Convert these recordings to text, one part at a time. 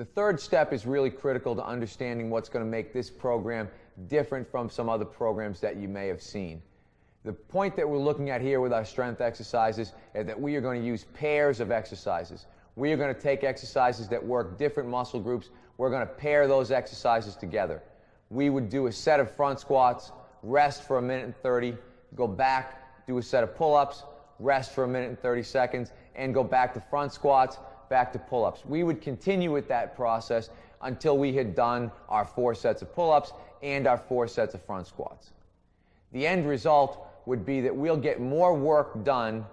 The third step is really critical to understanding what's going to make this program different from some other programs that you may have seen. The point that we're looking at here with our strength exercises is that we are going to use pairs of exercises. We are going to take exercises that work different muscle groups. We're going to pair those exercises together. We would do a set of front squats, rest for 1:30, go back, do a set of pull-ups, rest for 1:30 seconds, and go back to front squats, back to pull-ups. We would continue with that process until we had done our 4 sets of pull-ups and our 4 sets of front squats. The end result would be that we'll get more work done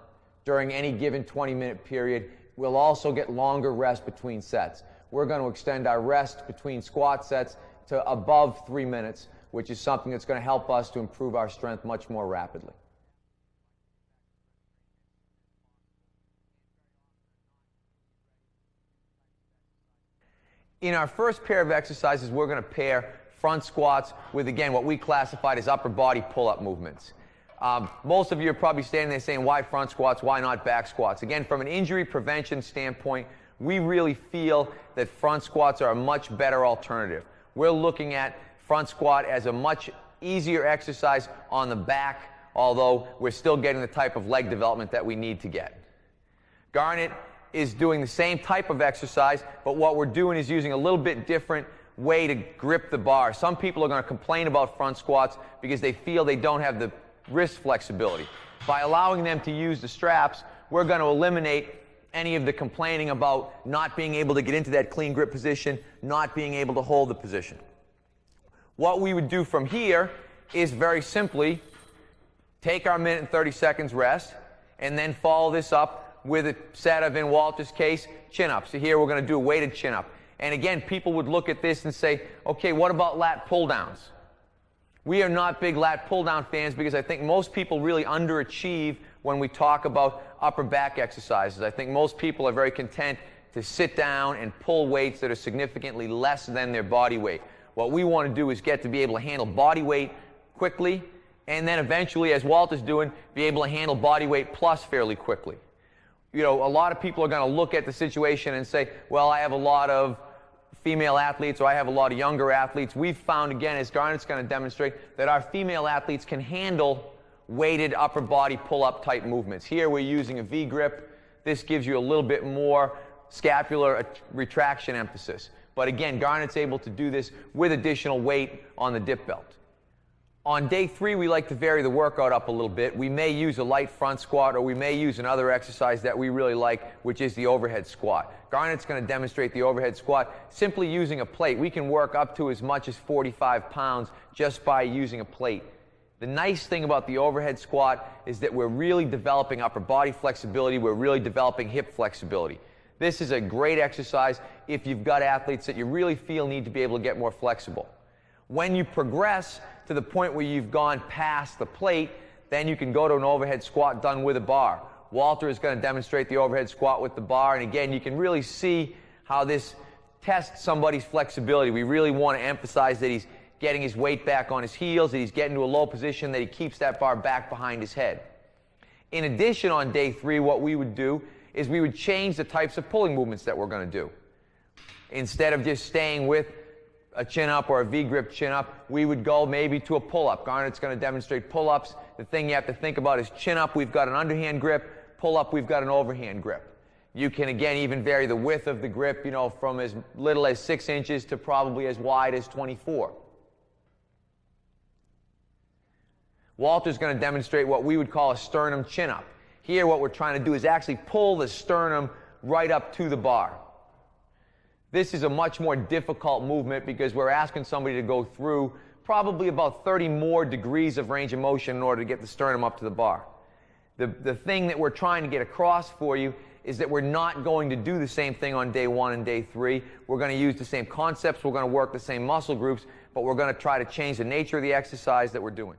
during any given 20-minute period. We'll also get longer rest between sets. We're going to extend our rest between squat sets to above 3 minutes, which is something that's going to help us to improve our strength much more rapidly. In our first pair of exercises, we're going to pair front squats with, again, what we classified as upper body pull-up movements. Most of you are probably standing there saying, why front squats, why not back squats? Again, from an injury prevention standpoint, we really feel that front squats are a much better alternative. We're looking at front squat as a much easier exercise on the back, although we're still getting the type of leg development that we need to get. Garnet is doing the same type of exercise, but what we're doing is using a little bit different way to grip the bar. Some people are going to complain about front squats because they feel they don't have the wrist flexibility. By allowing them to use the straps, we're going to eliminate any of the complaining about not being able to get into that clean grip position, not being able to hold the position. What we would do from here is very simply take our 1:30 seconds rest and then follow this up with a set of, in Walter's case, chin-ups. So here we're going to do a weighted chin-up. And again, people would look at this and say, okay, what about lat pull-downs? We are not big lat pull-down fans because I think most people really underachieve when we talk about upper back exercises. I think most people are very content to sit down and pull weights that are significantly less than their body weight. What we want to do is get to be able to handle body weight quickly, and then eventually, as Walter's doing, be able to handle body weight plus fairly quickly. You know, a lot of people are going to look at the situation and say, well, I have a lot of female athletes, or I have a lot of younger athletes. We've found, again, as Garnet's going to demonstrate, that our female athletes can handle weighted upper body pull-up type movements. Here we're using a V-grip. This gives you a little bit more scapular retraction emphasis. But again, Garnet's able to do this with additional weight on the dip belt. On day 3, we like to vary the workout up a little bit. We may use a light front squat, or we may use another exercise that we really like, which is the overhead squat. Garnet's going to demonstrate the overhead squat simply using a plate. We can work up to as much as 45 pounds just by using a plate. The nice thing about the overhead squat is that we're really developing upper body flexibility. We're really developing hip flexibility. This is a great exercise if you've got athletes that you really feel need to be able to get more flexible. When you progress to the point where you've gone past the plate, then you can go to an overhead squat done with a bar. Walter is going to demonstrate the overhead squat with the bar, and again, you can really see how this tests somebody's flexibility. We really want to emphasize that he's getting his weight back on his heels, that he's getting to a low position, that he keeps that bar back behind his head. In addition, on day 3, what we would do is we would change the types of pulling movements that we're going to do. Instead of just staying with a chin-up or a V-grip chin-up, we would go maybe to a pull-up. Garnet's going to demonstrate pull-ups. The thing you have to think about is chin-up, we've got an underhand grip. Pull-up, we've got an overhand grip. You can, again, even vary the width of the grip, you know, from as little as 6 inches to probably as wide as 24. Walter's going to demonstrate what we would call a sternum chin up. Here what we're trying to do is actually pull the sternum right up to the bar. This is a much more difficult movement because we're asking somebody to go through probably about 30 more degrees of range of motion in order to get the sternum up to the bar. The thing that we're trying to get across for you is that we're not going to do the same thing on day 1 and day 3. We're going to use the same concepts, we're going to work the same muscle groups, but we're going to try to change the nature of the exercise that we're doing.